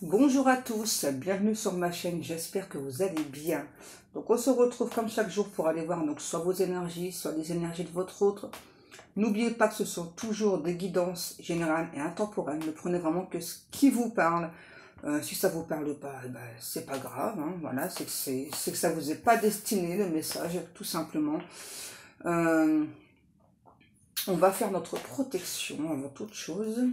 Bonjour à tous, bienvenue sur ma chaîne, j'espère que vous allez bien. Donc on se retrouve comme chaque jour pour aller voir donc soit vos énergies, soit les énergies de votre autre. N'oubliez pas que ce sont toujours des guidances générales et intemporelles, ne prenez vraiment que ce qui vous parle. Si ça vous parle pas, ben, c'est pas grave, hein, voilà, c'est que ça vous est pas destiné le message, tout simplement. On va faire notre protection avant toute chose.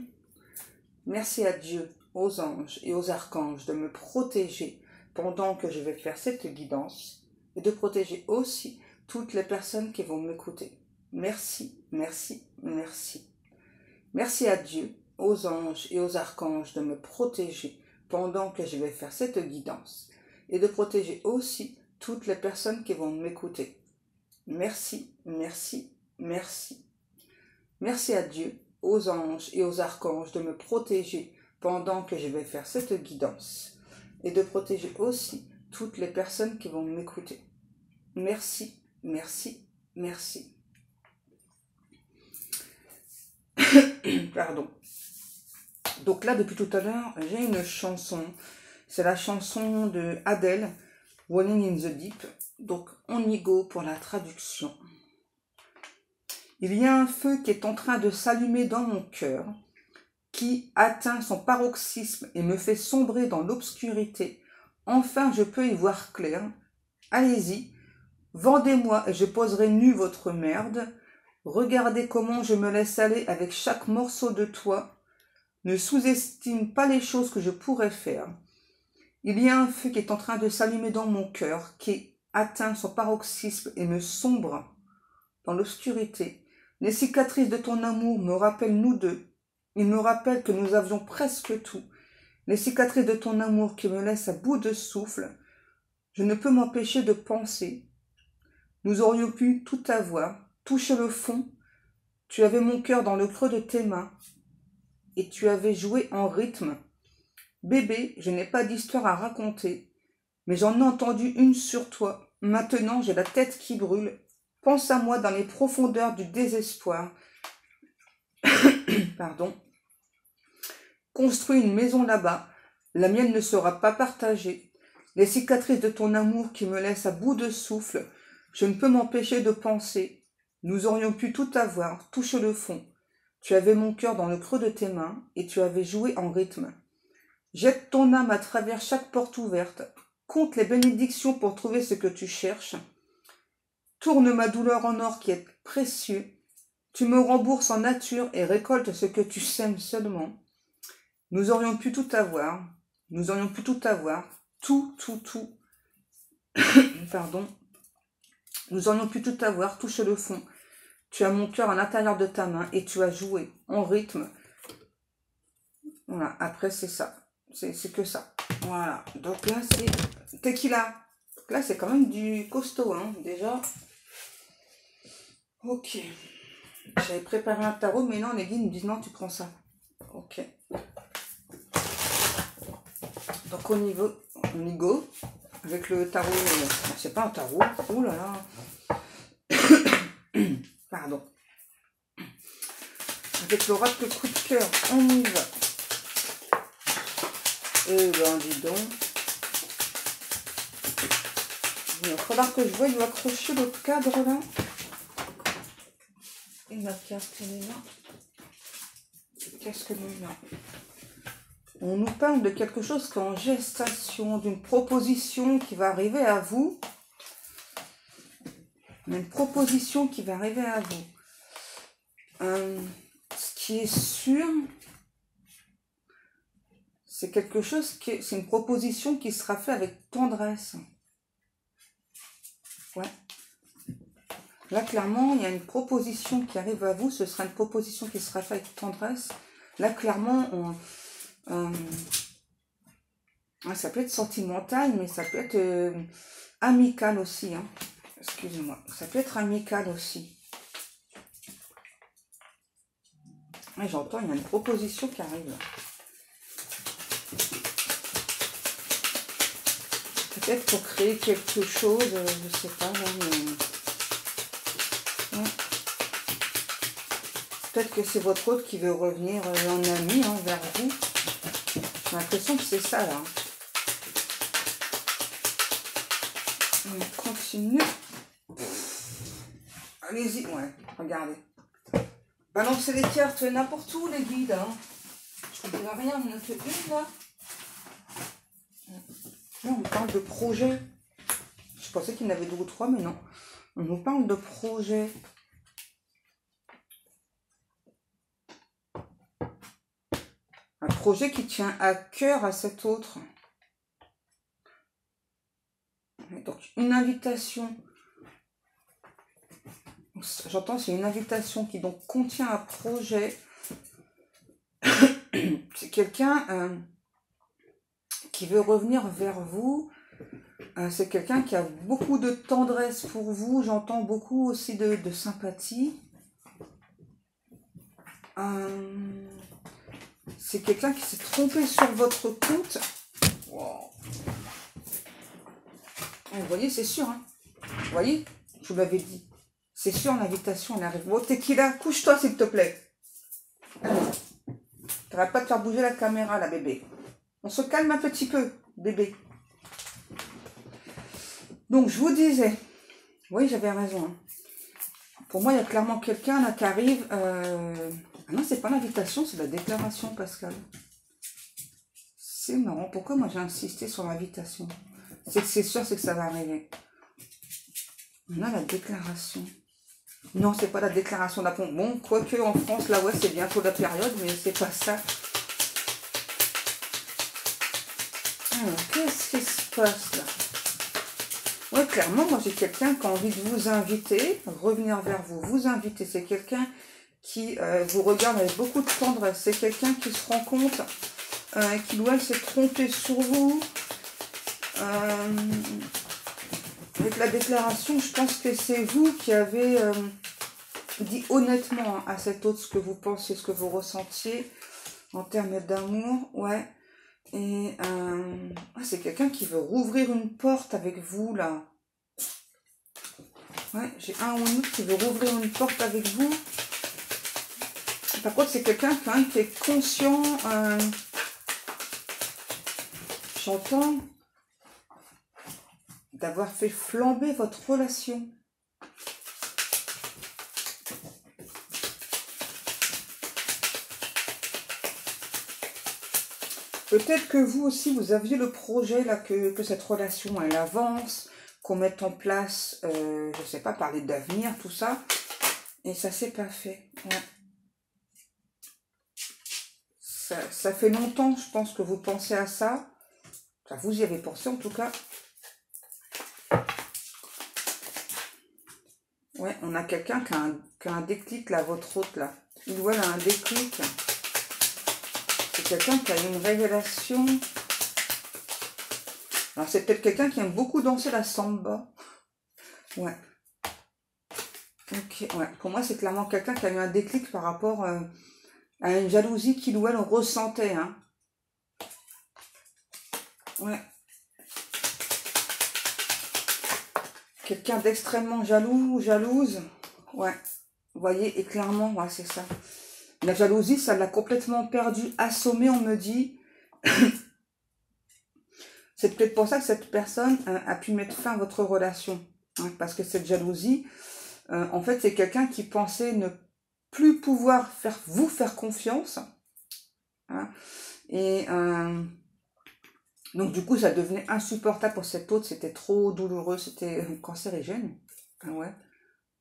Merci à Dieu, aux anges et aux archanges de me protéger pendant que je vais faire cette guidance et de protéger aussi toutes les personnes qui vont m'écouter. Merci, merci, merci. Merci à Dieu, aux anges et aux archanges de me protéger pendant que je vais faire cette guidance et de protéger aussi toutes les personnes qui vont m'écouter. Merci, merci, merci. Merci à Dieu, aux anges et aux archanges de me protéger pendant que je vais faire cette guidance et de protéger aussi toutes les personnes qui vont m'écouter. Merci, merci, merci. Pardon. Donc là, depuis tout à l'heure, j'ai une chanson. C'est la chanson de Adele, Walking in the Deep. Donc, on y go pour la traduction. Il y a un feu qui est en train de s'allumer dans mon cœur, qui atteint son paroxysme et me fait sombrer dans l'obscurité. Enfin, je peux y voir clair. Allez-y, vendez-moi et je poserai nu votre merde. Regardez comment je me laisse aller avec chaque morceau de toit. Ne sous-estime pas les choses que je pourrais faire. Il y a un feu qui est en train de s'allumer dans mon cœur, qui atteint son paroxysme et me sombre dans l'obscurité. Les cicatrices de ton amour me rappellent nous deux. Ils me rappellent que nous avions presque tout. Les cicatrices de ton amour qui me laissent à bout de souffle. Je ne peux m'empêcher de penser. Nous aurions pu tout avoir, toucher le fond. Tu avais mon cœur dans le creux de tes mains. Et tu avais joué en rythme. Bébé, je n'ai pas d'histoire à raconter. Mais j'en ai entendu une sur toi. Maintenant, j'ai la tête qui brûle. Pense à moi dans les profondeurs du désespoir. Pardon. Construis une maison là-bas. La mienne ne sera pas partagée. Les cicatrices de ton amour qui me laissent à bout de souffle. Je ne peux m'empêcher de penser. Nous aurions pu tout avoir, toucher le fond. Tu avais mon cœur dans le creux de tes mains et tu avais joué en rythme. Jette ton âme à travers chaque porte ouverte. Compte les bénédictions pour trouver ce que tu cherches. Tourne ma douleur en or qui est précieux. Tu me rembourses en nature et récoltes ce que tu sèmes seulement. Nous aurions pu tout avoir. Nous aurions pu tout avoir. Tout. Pardon. Nous aurions pu tout avoir. Touche le fond. Tu as mon cœur à l'intérieur de ta main et tu as joué en rythme. Voilà. Après, c'est ça. C'est que ça. Voilà. Donc là, c'est tequila. Donc là, c'est quand même du costaud, hein, déjà. Ok. J'avais préparé un tarot, mais non, les guides me disent non, tu prends ça. Ok. Donc on y go. Avec le tarot. C'est pas un tarot. Ouh là là. Pardon. Avec l'oracle coup de cœur, on y va. Eh ben, dis donc. Il va falloir que je voie où accrocher l'autre cadre là. Et ma carte, elle est là. Qu'est-ce que nous a? On nous parle de quelque chose qui est en gestation, d'une proposition qui va arriver à vous. Une proposition qui va arriver à vous. Ce qui est sûr, c'est quelque chose qui c'est une proposition qui sera faite avec tendresse. Ouais. Là, clairement, il y a une proposition qui arrive à vous. Ce sera une proposition qui sera faite avec tendresse. Là, clairement, ça peut être sentimental, mais ça peut être amical aussi. Hein. Excusez-moi. Ça peut être amical aussi. Et j'entends, il y a une proposition qui arrive. Peut-être pour créer quelque chose, je sais pas, là, mais... Ouais. Peut-être que c'est votre autre qui veut revenir en ami, hein, vers vous. l'impression que c'est ça, là. On continue. Allez-y, ouais, regardez. Balancez les cartes n'importe où, les guides. Hein. Je ne dis rien, on n'a que une, là. Là, on parle de projet. Je pensais qu'il y en avait 2 ou 3, mais non. On nous parle de projet. Un projet qui tient à cœur à cet autre. Donc, une invitation. J'entends, c'est une invitation qui donc contient un projet. C'est quelqu'un qui veut revenir vers vous. C'est quelqu'un qui a beaucoup de tendresse pour vous. J'entends beaucoup aussi de sympathie. C'est quelqu'un qui s'est trompé sur votre compte. Wow. Vous voyez, c'est sûr. Hein. Vous voyez, je vous l'avais dit. C'est sûr, l'invitation, elle arrive. Bon, Tequila, couche-toi, s'il te plaît. T'arrêtes pas de faire bouger la caméra, là, bébé. On se calme un petit peu, bébé. Donc, je vous disais. Oui, j'avais raison. Hein. Pour moi, il y a clairement quelqu'un, là, qui arrive... Ah non, c'est pas l'invitation, c'est la déclaration, Pascal. C'est marrant. Pourquoi moi, j'ai insisté sur l'invitation? C'est que c'est sûr, c'est que ça va arriver. On a la déclaration. Non, c'est pas la déclaration d'appont. Bon, quoique en France, là, ouais, c'est bientôt la période, mais c'est pas ça. Qu'est-ce qui se passe là? Ouais, clairement, moi j'ai quelqu'un qui a envie de vous inviter, revenir vers vous, vous inviter. C'est quelqu'un qui vous regarde avec beaucoup de tendresse. C'est quelqu'un qui se rend compte qu'il doit se tromper sur vous. Avec la déclaration, je pense que c'est vous qui avez dit honnêtement à cet autre ce que vous pensez, ce que vous ressentiez en termes d'amour. Ouais. Et c'est quelqu'un qui veut rouvrir une porte avec vous, là. Ouais, j'ai un ou une autre qui veut rouvrir une porte avec vous. Par contre, c'est quelqu'un quand même qui est conscient. J'entends d'avoir fait flamber votre relation. Peut-être que vous aussi, vous aviez le projet là que cette relation, elle avance, qu'on mette en place, je sais pas, parler d'avenir, tout ça. Et ça s'est pas fait. Ouais. Ça fait longtemps, je pense, que vous pensez à ça. Enfin, vous y avez pensé en tout cas. Ouais, on a quelqu'un qui a un déclic là, votre hôte là. Il ou elle a un déclic. C'est quelqu'un qui a une révélation. Alors c'est peut-être quelqu'un qui aime beaucoup danser la samba. Ouais. Ok, ouais. Pour moi, c'est clairement quelqu'un qui a eu un déclic par rapport à une jalousie qu'il ou elle ressentait. Hein. Ouais. Quelqu'un d'extrêmement jaloux, jalouse. Ouais. Vous voyez, et clairement, ouais, c'est ça. La jalousie, ça l'a complètement perdu, assommé, on me dit. C'est peut-être pour ça que cette personne a pu mettre fin à votre relation. Hein, parce que cette jalousie, en fait, c'est quelqu'un qui pensait ne plus pouvoir vous faire confiance. Hein, et donc, du coup, ça devenait insupportable pour cet autre. C'était trop douloureux, c'était cancérigène. Ah ouais.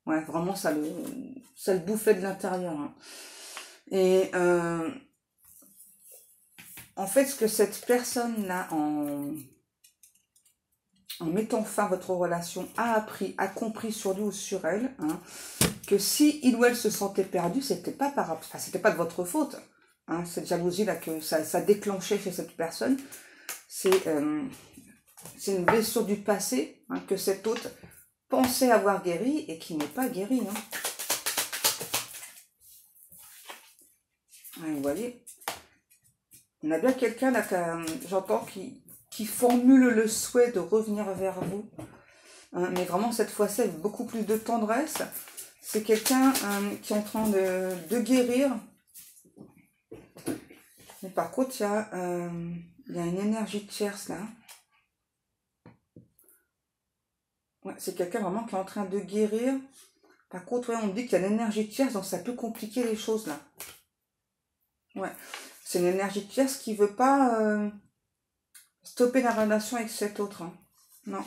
Ouais, vraiment, ça le bouffait de l'intérieur. Hein. Et en fait, ce que cette personne-là, en mettant fin à votre relation, a appris, a compris sur lui ou sur elle, hein, que si il ou elle se sentait perdu, c'était pas c'était pas de votre faute. Hein, cette jalousie-là que ça déclenchait chez cette personne, c'est une blessure du passé, hein, que cet autre pensait avoir guéri et qui n'est pas guéri. Hein. Ouais, vous voyez, on a bien quelqu'un là, j'entends, qui formule le souhait de revenir vers vous. Hein, mais vraiment, cette fois-ci, avec beaucoup plus de tendresse. C'est quelqu'un qui est en train de guérir. Mais par contre, il y a Il y a une énergie tierce là. Ouais, c'est quelqu'un vraiment qui est en train de guérir. Par contre, ouais, on me dit qu'il y a l'énergie tierce, donc ça peut compliquer les choses là. Ouais, c'est une énergie tierce qui veut pas stopper la relation avec cet autre. Hein. Non.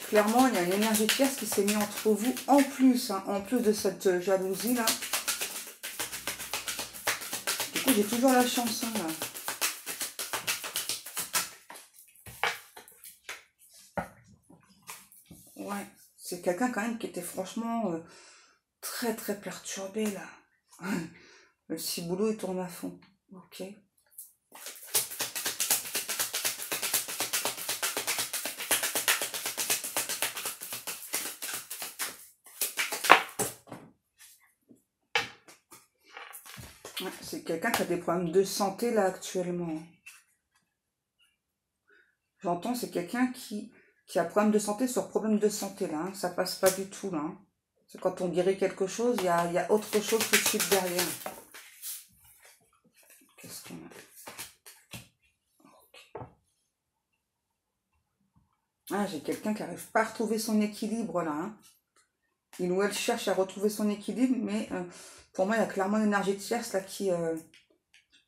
Clairement, il y a une énergie tierce qui s'est mise entre vous en plus de cette jalousie là. Du coup, j'ai toujours la chanson là. Ouais, c'est quelqu'un quand même qui était franchement très très perturbé là. Le ciboulot il tourne à fond. Ok. Ouais, c'est quelqu'un qui a des problèmes de santé là actuellement. J'entends, c'est quelqu'un qui a problème de santé sur problème de santé là. Hein. Ça passe pas du tout là. Hein. C'est quand on guérit quelque chose, il y a autre chose tout de suite derrière. Qu'est-ce qu'on a? Okay. Ah, j'ai quelqu'un qui n'arrive pas à retrouver son équilibre là. Hein. Il ou elle cherche à retrouver son équilibre, mais pour moi, il y a clairement une énergie tierce là qui...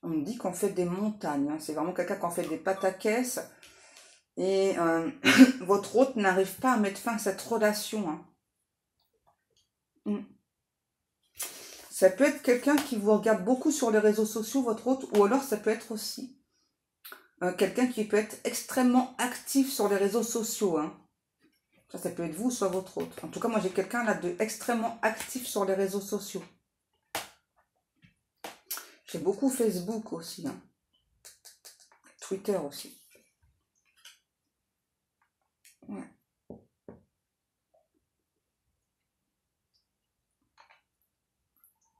on me dit qu'on fait des montagnes. Hein. C'est vraiment quelqu'un qui en fait des pataquès. Et votre hôte n'arrive pas à mettre fin à cette relation. Hein. Ça peut être quelqu'un qui vous regarde beaucoup sur les réseaux sociaux, votre hôte, ou alors ça peut être aussi quelqu'un qui peut être extrêmement actif sur les réseaux sociaux. Hein. Ça peut être vous, soit votre hôte. En tout cas, moi j'ai quelqu'un là de extrêmement actif sur les réseaux sociaux. J'ai beaucoup Facebook aussi. Hein. Twitter aussi. Ouais.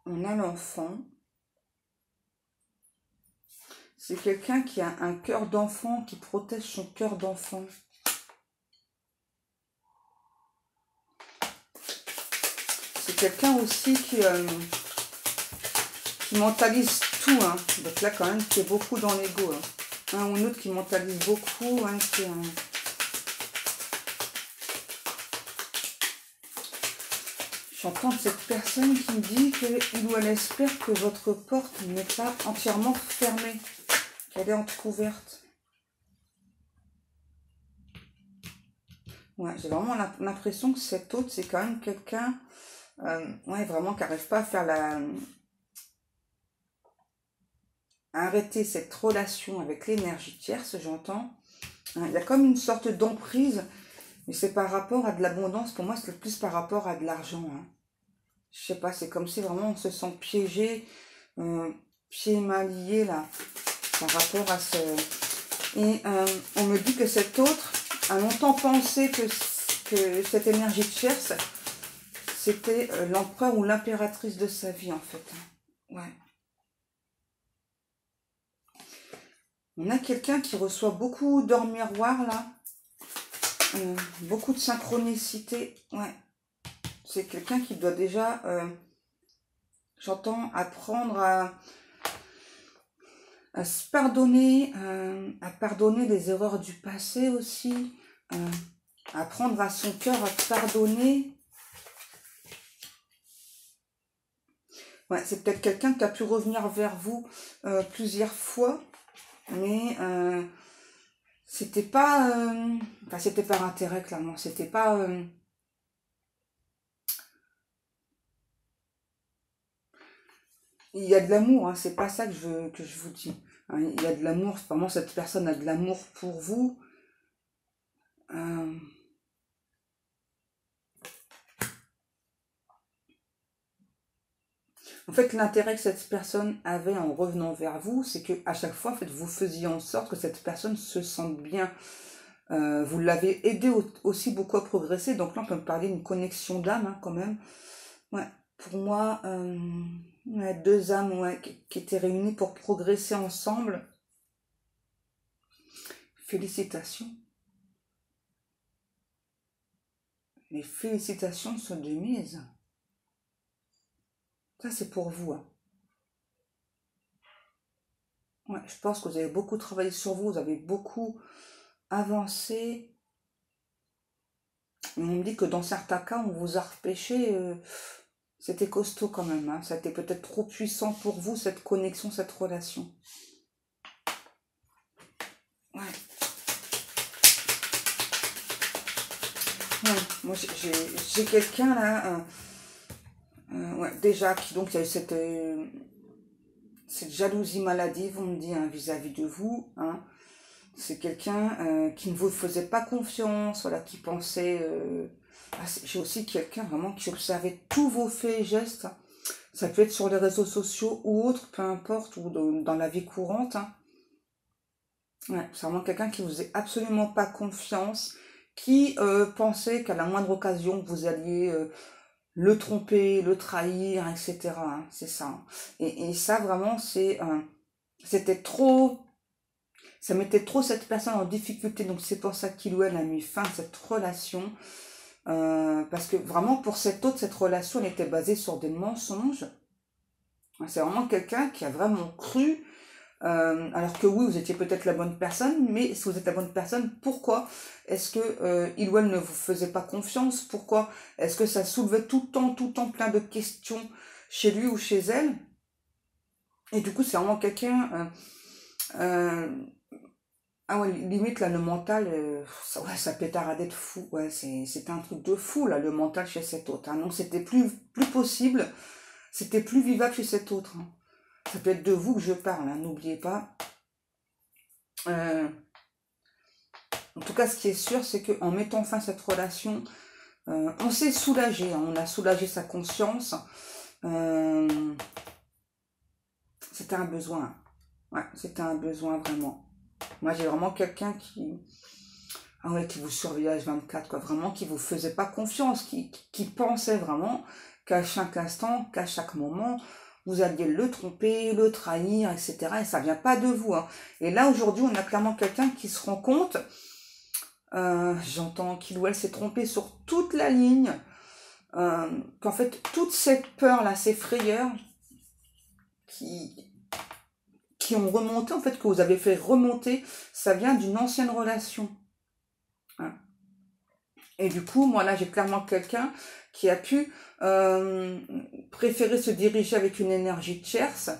On a l'enfant. C'est quelqu'un qui a un cœur d'enfant, qui protège son cœur d'enfant. C'est quelqu'un aussi qui mentalise tout. Hein. Donc là, quand même, qui est beaucoup dans l'ego. Hein. Un ou un autre qui mentalise beaucoup. Hein, J'entends cette personne qui me dit qu'il ou elle espère que votre porte n'est pas entièrement fermée, qu'elle est entrouverte. Ouais, j'ai vraiment l'impression que cet autre, c'est quand même quelqu'un, ouais, vraiment qui n'arrive pas à faire arrêter cette relation avec l'énergie tierce, j'entends. Hein, il y a comme une sorte d'emprise, mais c'est par rapport à de l'abondance. Pour moi, c'est plus par rapport à de l'argent. Hein. Je sais pas, c'est comme si vraiment on se sent piégé, pieds mains liés là, par rapport à ce... Et on me dit que cet autre a longtemps pensé que cette énergie tierce, c'était l'empereur ou l'impératrice de sa vie en fait. Ouais. On a quelqu'un qui reçoit beaucoup d'or miroir là, beaucoup de synchronicité. Ouais. C'est quelqu'un qui doit déjà, j'entends, apprendre à se pardonner, à pardonner les erreurs du passé aussi, apprendre à son cœur à pardonner. Ouais, c'est peut-être quelqu'un qui a pu revenir vers vous plusieurs fois, mais c'était pas, enfin c'était par intérêt clairement, c'était pas, il y a de l'amour, hein, c'est pas ça que je vous dis. Hein, il y a de l'amour, vraiment cette personne a de l'amour pour vous. En fait, l'intérêt que cette personne avait en revenant vers vous, c'est que à chaque fois, en fait, vous faisiez en sorte que cette personne se sente bien. Vous l'avez aidé aussi beaucoup à progresser. Donc là, on peut me parler d'une connexion d'âme, hein, quand même. Ouais, pour moi, ouais, deux âmes ouais, qui étaient réunies pour progresser ensemble. Félicitations. Les félicitations sont de mise. Ça, c'est pour vous. Hein. Ouais, je pense que vous avez beaucoup travaillé sur vous, vous avez beaucoup avancé. Mais on me dit que dans certains cas, on vous a repêché. C'était costaud quand même. Hein. Ça a été peut-être trop puissant pour vous, cette connexion, cette relation. Ouais. Ouais. Moi, j'ai quelqu'un là. Ouais, déjà, qui donc, il y a eu cette jalousie maladive, on me dit, hein, vis-à-vis de vous. Hein. C'est quelqu'un qui ne vous faisait pas confiance, voilà, qui pensait... j'ai aussi quelqu'un vraiment qui observait tous vos faits et gestes. Ça peut être sur les réseaux sociaux ou autres, peu importe, ou dans la vie courante. Hein. Ouais, c'est vraiment quelqu'un qui vous faisait absolument pas confiance, qui pensait qu'à la moindre occasion, vous alliez le tromper, le trahir, etc. Hein, c'est ça. Hein. Et ça, vraiment, c'était trop... Ça mettait trop cette personne en difficulté, donc c'est pour ça qu'il ou elle a mis fin à cette relation. Parce que vraiment, pour cet autre, cette relation, elle était basée sur des mensonges. C'est vraiment quelqu'un qui a vraiment cru, alors que oui, vous étiez peut-être la bonne personne, mais si vous êtes la bonne personne, pourquoi est-ce que il ou elle ne vous faisait pas confiance? Pourquoi est-ce que ça soulevait tout le temps plein de questions chez lui ou chez elle? Et du coup, c'est vraiment quelqu'un... ah ouais, limite là, le mental, ouais, ça pétaradait de fou. Ouais, c'était un truc de fou là, le mental chez cet autre. Hein. Donc c'était plus possible, c'était plus vivable chez cet autre. Hein. Ça peut être de vous que je parle, hein, n'oubliez pas. En tout cas, ce qui est sûr, c'est qu'en mettant fin à cette relation, on s'est soulagé. Hein. On a soulagé sa conscience. C'était un besoin. Ouais, c'était un besoin vraiment. Moi, j'ai vraiment quelqu'un ah ouais, qui vous surveillait H24, quoi, vraiment, qui vous faisait pas confiance, qui pensait vraiment qu'à chaque instant, qu'à chaque moment, vous alliez le tromper, le trahir, etc. Et ça vient pas de vous. Hein. Et là, aujourd'hui, on a clairement quelqu'un qui se rend compte, j'entends qu'il ou elle s'est trompé sur toute la ligne, qu'en fait, toute cette peur-là, ces frayeurs, qui ont remonté, en fait, que vous avez fait remonter, ça vient d'une ancienne relation. Hein. Et du coup, moi là, j'ai clairement quelqu'un qui a pu préférer se diriger avec une énergie tierce,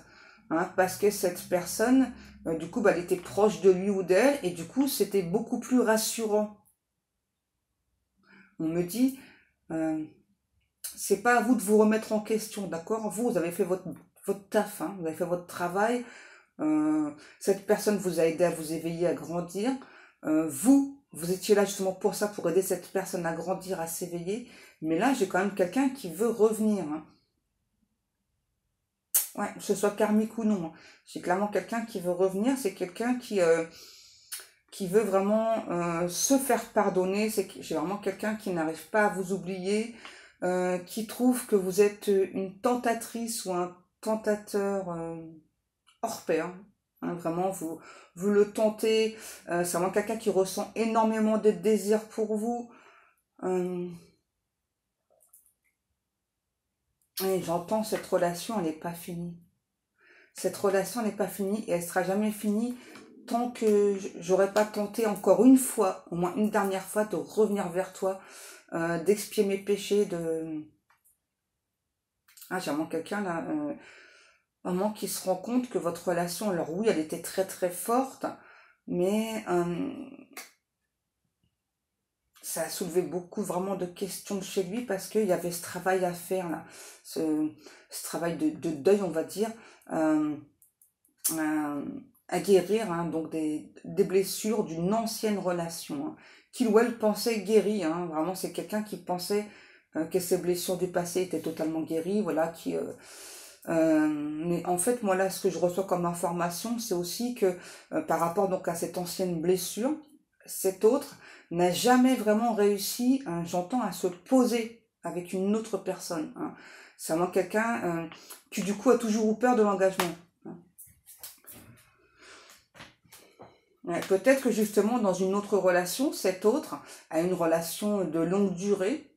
hein, parce que cette personne, du coup, bah, elle était proche de lui ou d'elle, et du coup, c'était beaucoup plus rassurant. On me dit, c'est pas à vous de vous remettre en question, d'accord? Vous avez fait votre taf, hein, vous avez fait votre travail, cette personne vous a aidé à vous éveiller, à grandir, vous étiez là justement pour ça, pour aider cette personne à grandir, à s'éveiller. Mais là, j'ai quand même quelqu'un qui veut revenir. Hein. Ouais, que ce soit karmique ou non. Hein. J'ai clairement quelqu'un qui veut revenir. C'est quelqu'un qui veut vraiment se faire pardonner. J'ai vraiment quelqu'un qui n'arrive pas à vous oublier, qui trouve que vous êtes une tentatrice ou un tentateur hors pair. Hein, vraiment, vous le tentez. C'est vraiment quelqu'un qui ressent énormément de désir pour vous. Et j'entends cette relation, elle n'est pas finie. Cette relation n'est pas finie et elle sera jamais finie tant que j'aurais pas tenté encore une fois, au moins une dernière fois, de revenir vers toi, d'expier mes péchés, Ah, j'ai vraiment quelqu'un là, vraiment qui se rend compte que votre relation, alors oui, elle était très très forte, mais ça a soulevé beaucoup vraiment de questions chez lui parce qu'il y avait ce travail à faire là, ce travail de deuil, on va dire, à guérir, hein, donc des blessures d'une ancienne relation, hein, qu'il ou elle pensait guérie, hein, vraiment c'est quelqu'un qui pensait que ses blessures du passé étaient totalement guéries, voilà, mais en fait, moi là, ce que je reçois comme information, c'est aussi que par rapport donc à cette ancienne blessure, cet autre n'a jamais vraiment réussi, hein, j'entends, à se poser avec une autre personne. Hein. C'est vraiment quelqu'un qui du coup a toujours eu peur de l'engagement. Hein. Ouais, peut-être que justement dans une autre relation, cet autre a une relation de longue durée,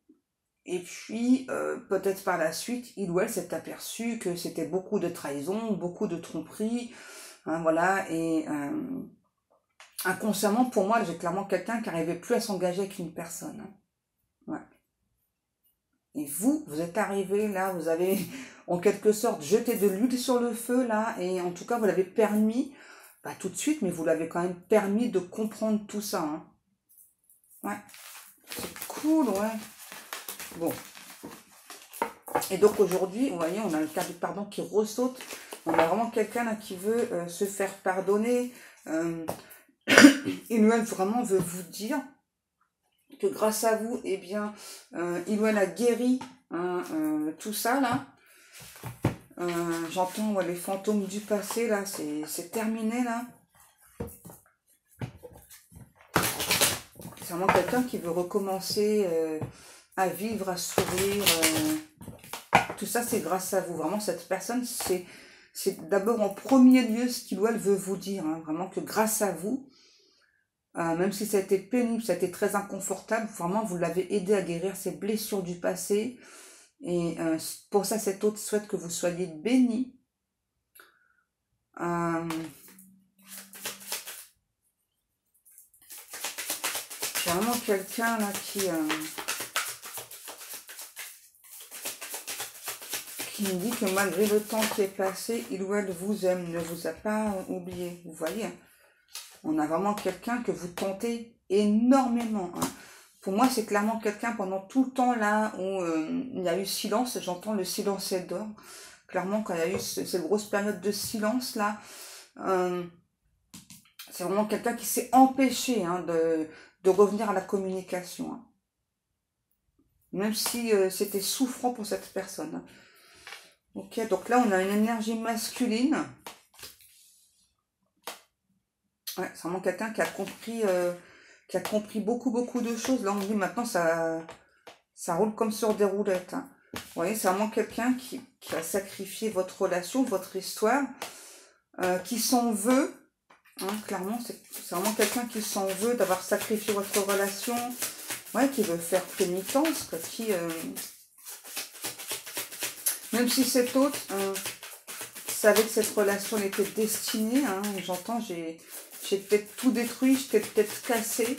Et puis, peut-être par la suite, il ou elle s'est aperçu que c'était beaucoup de trahison, beaucoup de tromperie, hein, voilà, et inconsciemment, pour moi, j'ai clairement quelqu'un qui n'arrivait plus à s'engager avec une personne. Hein. Ouais. Et vous êtes arrivé là, vous avez en quelque sorte jeté de l'huile sur le feu là, et en tout cas, vous l'avez permis, pas tout de suite, mais vous l'avez quand même permis de comprendre tout ça. Hein. Ouais, c'est cool, ouais. Bon. Et donc aujourd'hui, vous voyez, on a le cas du pardon qui ressaute. On a vraiment quelqu'un là qui veut se faire pardonner. Il ou elle vraiment veut vous dire que grâce à vous, eh bien, il ou elle a guéri hein, tout ça là. J'entends ouais, les fantômes du passé là, c'est terminé là. C'est vraiment quelqu'un qui veut recommencer à vivre, à sourire. Tout ça, c'est grâce à vous. Vraiment, cette personne, c'est d'abord en premier lieu ce qu'il ou elle veut vous dire. Hein, vraiment que grâce à vous, même si ça a été pénible, ça a été très inconfortable, vraiment, vous l'avez aidé à guérir ses blessures du passé. Et pour ça, cet autre souhaite que vous soyez bénis. C'est vraiment quelqu'un là qui me dit que malgré le temps qui est passé, il ou elle vous aime, ne vous a pas oublié. Vous voyez, on a vraiment quelqu'un que vous tentez énormément. Hein. Pour moi, c'est clairement quelqu'un pendant tout le temps là où il y a eu silence, j'entends le silence est d'or. Clairement, quand il y a eu cette grosse période de silence là, c'est vraiment quelqu'un qui s'est empêché hein, de revenir à la communication. Hein. Même si c'était souffrant pour cette personne. Hein. Ok, donc là, on a une énergie masculine. Ouais, c'est vraiment quelqu'un qui a compris beaucoup de choses. Là, on dit maintenant, ça roule comme sur des roulettes. Hein. Vous voyez, c'est vraiment quelqu'un qui a sacrifié votre relation, votre histoire, qui s'en veut. Hein, clairement, c'est vraiment quelqu'un qui s'en veut d'avoir sacrifié votre relation. Ouais, qui veut faire pénitence, quoi, même si cet autre savait que cette relation était destinée, hein, j'entends, j'ai peut-être tout détruit, je t'ai peut-être cassé,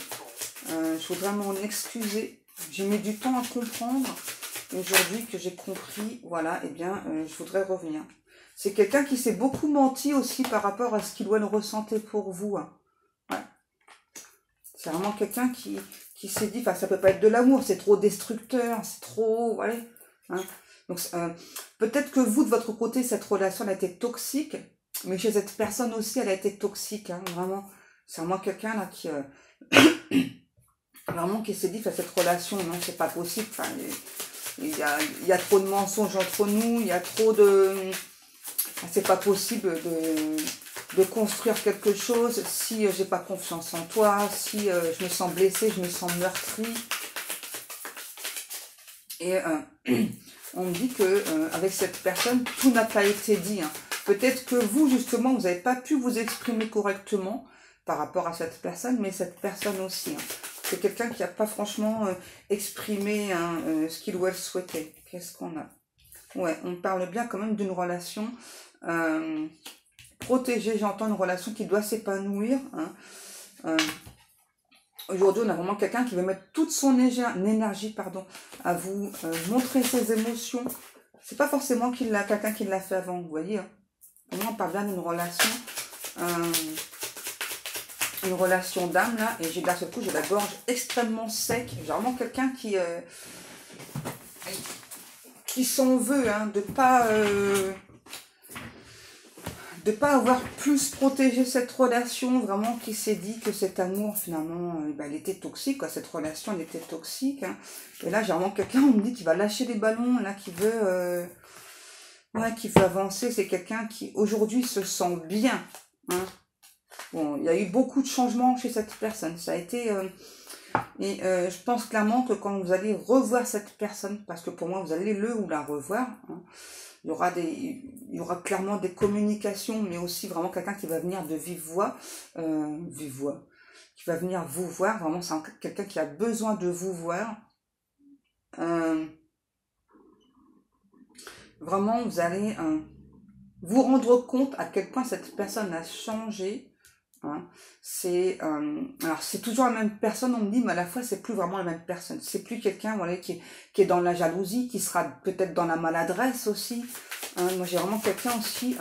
je voudrais m'en excuser, j'ai mis du temps à comprendre, aujourd'hui que j'ai compris, voilà, eh bien, je voudrais revenir. C'est quelqu'un qui s'est beaucoup menti aussi par rapport à ce qu'il ou elle ressentait pour vous. Hein. Ouais. C'est vraiment quelqu'un qui s'est dit, enfin, ça peut pas être de l'amour, c'est trop destructeur, c'est trop, voilà. Hein. Donc, peut-être que vous, de votre côté, cette relation, elle a été toxique, mais chez cette personne aussi, elle a été toxique, hein, vraiment. C'est vraiment quelqu'un, là, qui, vraiment, qui s'est dit, enfin, cette relation, non, c'est pas possible, enfin, il y a trop de mensonges entre nous, il y a trop de... C'est pas possible de construire quelque chose si j'ai pas confiance en toi, si je me sens blessée, je me sens meurtrie. Et on me dit que avec cette personne, tout n'a pas été dit. Hein. Peut-être que vous, justement, vous n'avez pas pu vous exprimer correctement par rapport à cette personne, mais cette personne aussi. Hein. C'est quelqu'un qui n'a pas franchement exprimé hein, ce qu'il ou elle souhaitait. Qu'est-ce qu'on a? Ouais, on parle bien quand même d'une relation protégée. J'entends une relation qui doit s'épanouir. Hein. Aujourd'hui, on a vraiment quelqu'un qui veut mettre toute son énergie à vous montrer ses émotions. C'est pas forcément quelqu'un qui l'a fait avant, vous voyez. Hein. On parle bien d'une relation d'âme, là. Et d'un seul coup, j'ai la gorge extrêmement sec. J'ai vraiment quelqu'un qui s'en veut, hein, de pas avoir plus protégé cette relation, vraiment qui s'est dit que cet amour finalement elle était toxique, quoi. Cette relation elle était toxique, hein. Et là j'ai vraiment quelqu'un, on me dit qu'il va lâcher les ballons, là qui veut avancer. C'est quelqu'un qui aujourd'hui se sent bien, hein. Bon, il y a eu beaucoup de changements chez cette personne, ça a été je pense clairement que quand vous allez revoir cette personne, parce que pour moi vous allez le ou la revoir, hein, il y aura clairement des communications, mais aussi vraiment quelqu'un qui va venir de vive voix, qui va venir vous voir. Vraiment, c'est quelqu'un qui a besoin de vous voir. Vraiment, vous allez vous rendre compte à quel point cette personne a changé. Hein. Alors c'est toujours la même personne, on me dit, mais à la fois c'est plus vraiment la même personne. C'est plus quelqu'un voilà, qui est dans la jalousie, qui sera peut-être dans la maladresse aussi. Moi j'ai vraiment quelqu'un aussi.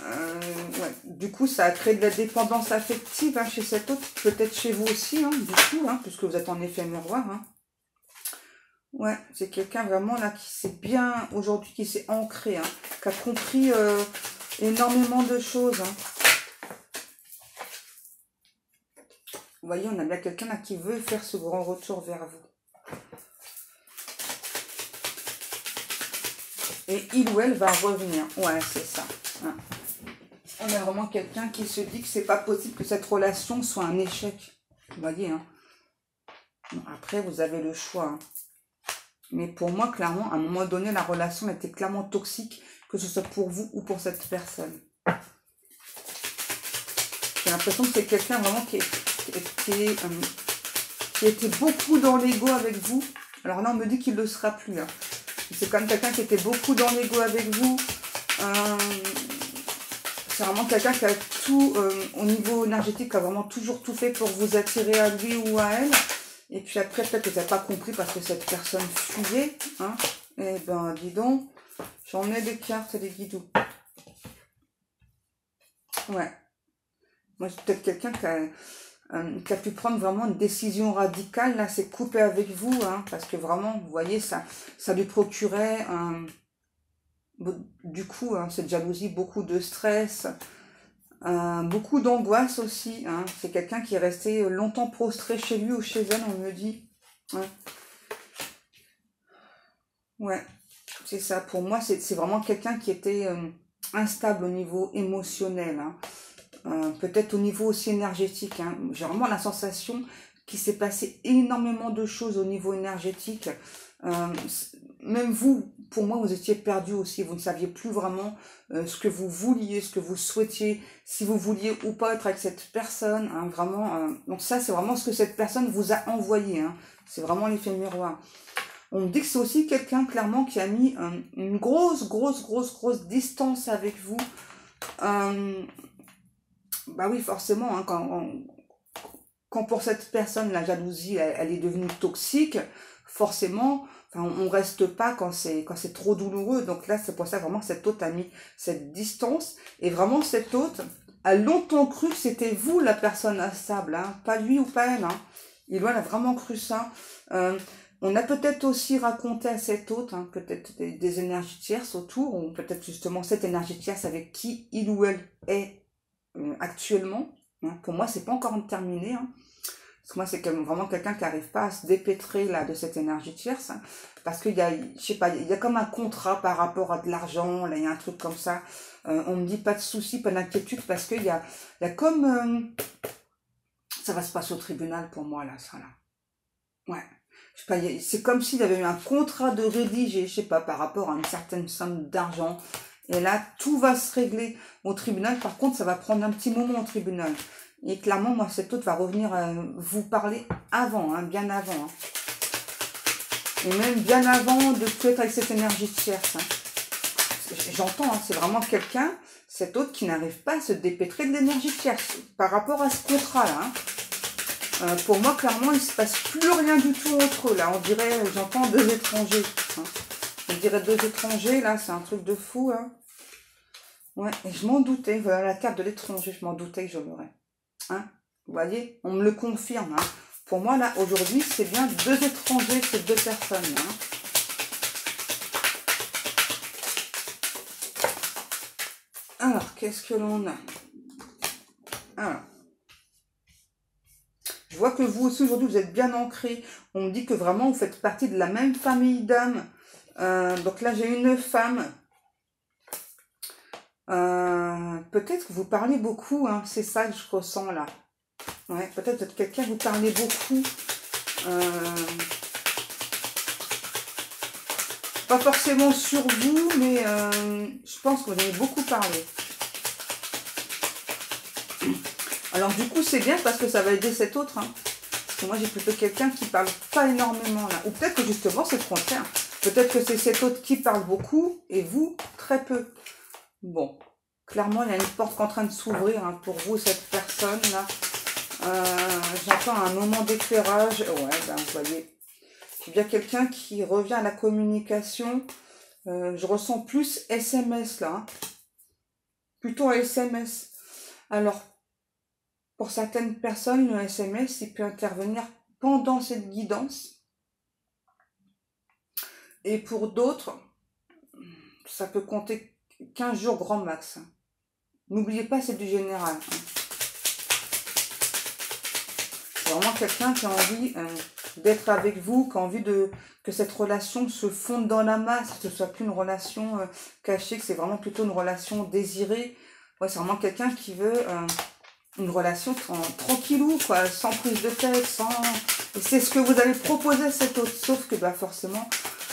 Ouais. Du coup, ça a créé de la dépendance affective chez cet autre, peut-être chez vous aussi, du coup, puisque vous êtes en effet miroir. Ouais, c'est quelqu'un vraiment là qui s'est bien, aujourd'hui, qui s'est ancré, qui a compris énormément de choses. Vous voyez, on a bien quelqu'un là qui veut faire ce grand retour vers vous. Et il ou elle va revenir. Ouais, c'est ça. On a vraiment quelqu'un qui se dit que c'est pas possible que cette relation soit un échec. Vous voyez, Bon, après, vous avez le choix. Mais pour moi, clairement, à un moment donné, la relation était clairement toxique, que ce soit pour vous ou pour cette personne. J'ai l'impression que c'est quelqu'un vraiment qui était beaucoup dans l'ego avec vous. Alors là, on me dit qu'il ne le sera plus. C'est quand même quelqu'un qui était beaucoup dans l'ego avec vous. C'est vraiment quelqu'un qui a tout, au niveau énergétique, qui a vraiment toujours tout fait pour vous attirer à lui ou à elle. Et puis après, peut-être que vous n'avez pas compris parce que cette personne fuyait. Eh ben, dis donc, j'en ai des cartes et des guidoux. Ouais. Moi, c'est peut-être quelqu'un qui a pu prendre vraiment une décision radicale. Là, c'est couper avec vous. Parce que vraiment, vous voyez, ça lui procurait, du coup, cette jalousie, beaucoup de stress. Beaucoup d'angoisse aussi. C'est quelqu'un qui est resté longtemps prostré chez lui ou chez elle, on me dit. Ouais, c'est ça. Pour moi, c'est vraiment quelqu'un qui était instable au niveau émotionnel. Peut-être au niveau aussi énergétique. J'ai vraiment la sensation qu'il s'est passé énormément de choses au niveau énergétique. Même vous, pour moi, vous étiez perdu aussi. Vous ne saviez plus vraiment ce que vous vouliez, ce que vous souhaitiez, si vous vouliez ou pas être avec cette personne. Vraiment. Donc ça, c'est vraiment ce que cette personne vous a envoyé. C'est vraiment l'effet miroir. On me dit que c'est aussi quelqu'un, clairement, qui a mis une grosse distance avec vous. Bah oui, forcément, quand pour cette personne, la jalousie, elle est devenue toxique, forcément, on reste pas quand c'est trop douloureux. Donc là, c'est pour ça vraiment cet hôte a mis cette distance. Et vraiment, cet hôte a longtemps cru que c'était vous la personne instable, pas lui ou pas elle. Il a vraiment cru ça. On a peut-être aussi raconté à cet hôte, peut-être des énergies tierces autour, ou peut-être justement cette énergie tierce avec qui il ou elle est actuellement. Pour moi, c'est pas encore terminé. Parce que moi, c'est vraiment quelqu'un qui n'arrive pas à se dépêtrer là de cette énergie tierce. Parce qu'il y a, je sais pas, il y a comme un contrat par rapport à de l'argent. Là, il y a un truc comme ça. On me dit pas de soucis, pas d'inquiétude, parce qu'il y a comme... ça va se passer au tribunal pour moi, là, ça, là. Ouais. Je sais pas, c'est comme s'il y avait eu un contrat de rédigé, je sais pas, par rapport à une certaine somme d'argent. Et là, tout va se régler au tribunal. Par contre, ça va prendre un petit moment au tribunal. Et clairement, moi, cet autre va revenir vous parler avant, bien avant. Et même bien avant de tout être avec cette énergie tierce. J'entends, c'est vraiment quelqu'un, cet autre qui n'arrive pas à se dépêtrer de l'énergie tierce. Par rapport à ce contrat-là, pour moi, clairement, il ne se passe plus rien du tout entre eux. Là, on dirait, j'entends deux étrangers. On dirait deux étrangers, là, c'est un truc de fou. Ouais, et je m'en doutais. Voilà la carte de l'étranger, je m'en doutais que je l'aurais. Vous voyez, on me le confirme. Pour moi, là, aujourd'hui, c'est bien deux étrangers, ces deux personnes. Alors, qu'est-ce que l'on a? Alors, je vois que vous aussi, aujourd'hui, vous êtes bien ancrés. On me dit que vraiment, vous faites partie de la même famille d'âmes. Donc là, j'ai une femme. Peut-être que vous parlez beaucoup, c'est ça que je ressens là. Ouais, peut-être quelqu'un vous parlez beaucoup. Pas forcément sur vous, mais je pense que vous avez beaucoup parlé. Alors du coup, c'est bien parce que ça va aider cet autre. Parce que moi j'ai plutôt quelqu'un qui parle pas énormément là. Ou peut-être que justement c'est le contraire. Peut-être que c'est cet autre qui parle beaucoup et vous très peu. Bon, clairement il y a une porte qui est en train de s'ouvrir hein, pour vous, cette personne là. J'entends un moment d'éclairage. Ouais, ben vous voyez. Il y a quelqu'un qui revient à la communication. Je ressens plus SMS là. Hein. Plutôt SMS. Alors, pour certaines personnes, le SMS, il peut intervenir pendant cette guidance. Et pour d'autres, ça peut compter 15 jours grand max. N'oubliez pas, c'est du général. C'est vraiment quelqu'un qui a envie d'être avec vous, qui a envie que cette relation se fonde dans la masse, que ce ne soit plus une relation cachée, que c'est vraiment plutôt une relation désirée. Ouais, c'est vraiment quelqu'un qui veut une relation tranquillou, quoi, sans prise de tête, sans... Et c'est ce que vous avez proposé à cet autre, sauf que bah, forcément,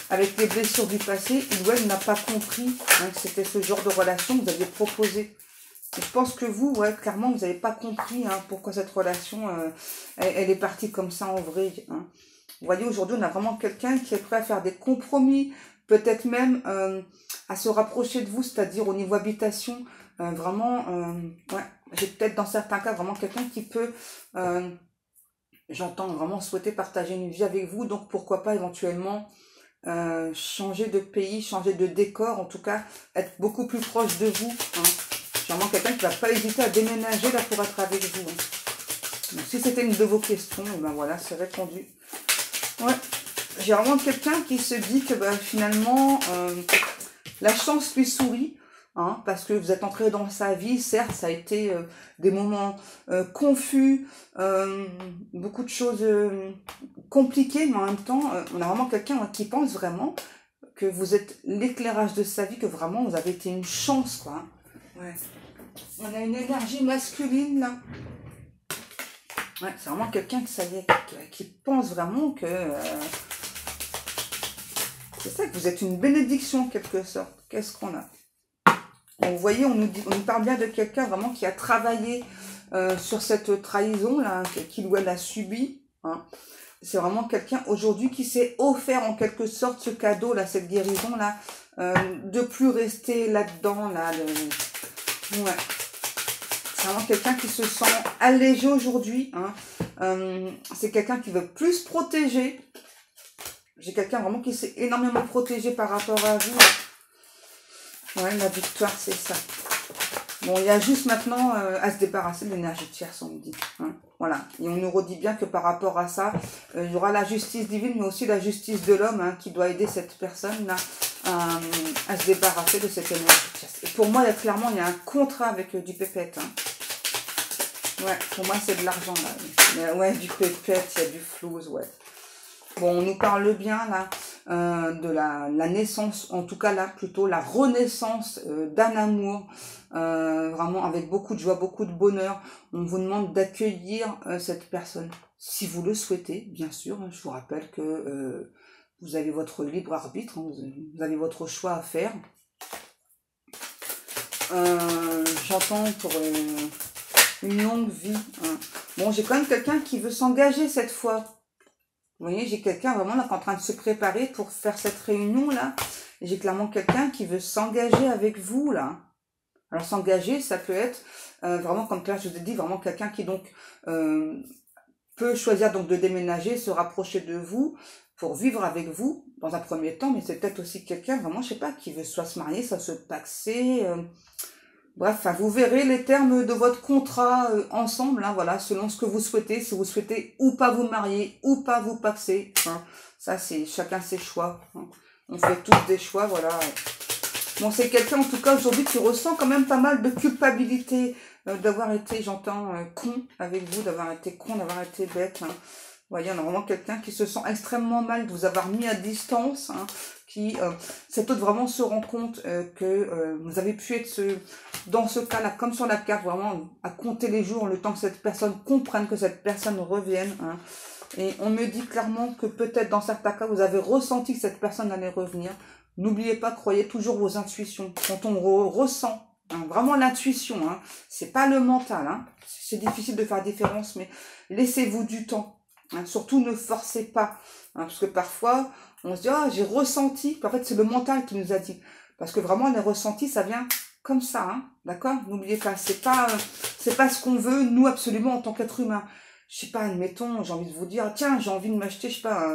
avec les blessures du passé, il ou elle n'a pas compris hein, que c'était ce genre de relation que vous aviez proposé. Et je pense que vous, ouais, clairement, vous n'avez pas compris hein, pourquoi cette relation, elle est partie comme ça en vrai. Hein. Vous voyez, aujourd'hui, on a vraiment quelqu'un qui est prêt à faire des compromis, peut-être même à se rapprocher de vous, c'est-à-dire au niveau habitation, vraiment, ouais, j'ai peut-être dans certains cas vraiment quelqu'un qui peut, j'entends vraiment souhaiter partager une vie avec vous, donc pourquoi pas éventuellement changer de pays, changer de décor, en tout cas, être beaucoup plus proche de vous. Hein. J'ai vraiment quelqu'un qui ne va pas hésiter à déménager là pour être avec vous. Hein. Donc, si c'était une de vos questions, et ben voilà, c'est répondu. Ouais, j'ai vraiment quelqu'un qui se dit que bah, finalement, la chance lui sourit. Hein, parce que vous êtes entré dans sa vie, certes, ça a été des moments confus, beaucoup de choses compliquées, mais en même temps, on a vraiment quelqu'un qui pense vraiment que vous êtes l'éclairage de sa vie, que vraiment vous avez été une chance, quoi. Hein. Ouais. On a une énergie masculine, là. Ouais, c'est vraiment quelqu'un qui pense vraiment que... c'est ça, que vous êtes une bénédiction, en quelque sorte. Qu'est-ce qu'on a? Vous voyez, on nous parle bien de quelqu'un vraiment qui a travaillé sur cette trahison-là, qu'il ou elle a subi. Hein. C'est vraiment quelqu'un aujourd'hui qui s'est offert en quelque sorte ce cadeau-là, cette guérison-là, de plus rester là-dedans. Là, ouais. C'est vraiment quelqu'un qui se sent allégé aujourd'hui. Hein. C'est quelqu'un qui veut plus protéger. J'ai quelqu'un vraiment qui s'est énormément protégé par rapport à vous. Ouais, la victoire, c'est ça. Bon, il y a juste maintenant à se débarrasser de l'énergie tierce, on me dit. Hein. Voilà. Et on nous redit bien que par rapport à ça, il y aura la justice divine, mais aussi la justice de l'homme hein, qui doit aider cette personne-là à se débarrasser de cette énergie tierce. Et pour moi, clairement, il y a un contrat avec du pépette. Hein. Ouais, pour moi, c'est de l'argent, là. Mais, ouais, du pépette, il y a du flouze, ouais. Bon, on nous parle bien, là, de la naissance, en tout cas, là, plutôt la renaissance d'un amour, vraiment avec beaucoup de joie, beaucoup de bonheur. On vous demande d'accueillir cette personne, si vous le souhaitez, bien sûr. Hein, je vous rappelle que vous avez votre libre arbitre, hein, vous avez votre choix à faire. J'entends pour une longue vie. Hein. Bon, j'ai quand même quelqu'un qui veut s'engager cette fois. Vous voyez, j'ai quelqu'un vraiment là qui est en train de se préparer pour faire cette réunion-là. J'ai clairement quelqu'un qui veut s'engager avec vous, là. Alors, s'engager, ça peut être vraiment, comme là, je vous ai dit, vraiment quelqu'un qui, donc, peut choisir donc de déménager, se rapprocher de vous pour vivre avec vous dans un premier temps. Mais c'est peut-être aussi quelqu'un, vraiment, je sais pas, qui veut soit se marier, soit se paxer... Bref, enfin, vous verrez les termes de votre contrat ensemble, hein, voilà, selon ce que vous souhaitez, si vous souhaitez ou pas vous marier, ou pas vous paxer, hein. Ça c'est chacun ses choix, hein. On fait tous des choix, voilà. Bon, c'est quelqu'un en tout cas aujourd'hui qui ressent quand même pas mal de culpabilité d'avoir été, j'entends, con avec vous, d'avoir été con, d'avoir été bête, hein. Vous voyez, on a vraiment quelqu'un qui se sent extrêmement mal de vous avoir mis à distance, hein, qui, cet autre vraiment se rend compte que vous avez pu être dans ce cas-là, comme sur la carte, vraiment à compter les jours, le temps que cette personne comprenne, que cette personne revienne. Hein. Et on me dit clairement que peut-être dans certains cas, vous avez ressenti que cette personne allait revenir. N'oubliez pas, croyez toujours vos intuitions. Quand on ressent, hein, vraiment l'intuition, hein, c'est pas le mental, hein, c'est difficile de faire la différence, mais laissez-vous du temps. Hein. Surtout, ne forcez pas. Hein, parce que parfois, on se dit, ah, j'ai ressenti. En fait, c'est le mental qui nous a dit. Parce que vraiment, les ressentis, ça vient comme ça. Hein, d'accord? N'oubliez pas, c'est pas ce qu'on veut, nous, absolument, en tant qu'être humain. Je sais pas, admettons, j'ai envie de vous dire, tiens, j'ai envie de m'acheter, je sais pas,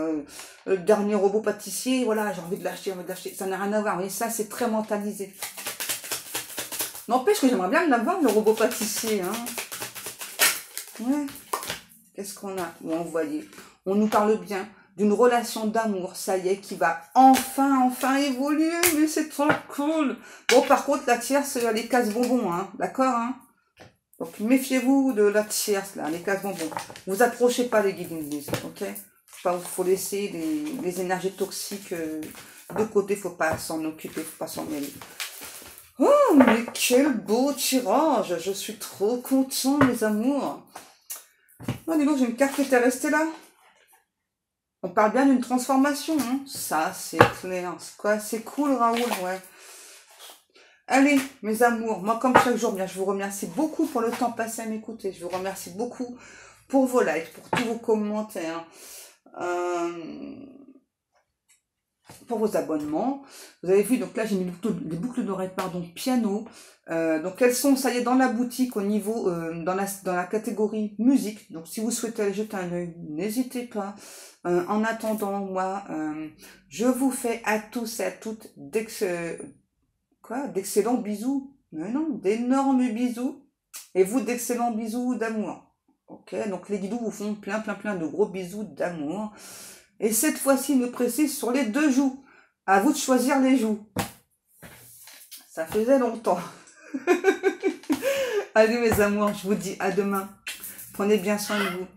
le dernier robot pâtissier, voilà, j'ai envie de l'acheter, ça n'a rien à voir, et ça, c'est très mentalisé. N'empêche que j'aimerais bien l'avoir, le robot pâtissier, hein. Ouais. Qu'est-ce qu'on a? Ou envoyé. On nous parle bien d'une relation d'amour, ça y est, qui va enfin évoluer, mais c'est trop cool. Bon, par contre, la tierce, elle est casse-bonbons, hein, d'accord, hein. Donc, méfiez-vous de la tierce, là, les casse-bonbons. Vous approchez pas les guides, ok? Faut laisser les énergies toxiques de côté, faut pas s'en occuper, faut pas s'en mêler. Oh, mais quel beau tirage! Je suis trop content, mes amours. Oh, dis donc, j'ai une carte qui était restée là. On parle bien d'une transformation, hein. Ça, c'est clair. C'est quoi? C'est cool, Raoul, ouais. Allez, mes amours, moi comme chaque jour, bien, je vous remercie beaucoup pour le temps passé à m'écouter. Je vous remercie beaucoup pour vos likes, pour tous vos commentaires, pour vos abonnements. Vous avez vu, donc là, j'ai mis des boucles d'oreilles, pardon, piano. Donc elles sont, ça y est, dans la boutique au niveau, dans la catégorie musique. Donc si vous souhaitez aller jeter un œil, n'hésitez pas. En attendant, moi, je vous fais à tous et à toutes d'excellents bisous. Mais non, d'énormes bisous. Et vous, d'excellents bisous d'amour. Ok, donc les guidous vous font plein de gros bisous d'amour. Et cette fois-ci, me précise sur les 2 joues. À vous de choisir les joues. Ça faisait longtemps. Allez mes amours, je vous dis à demain. Prenez bien soin de vous.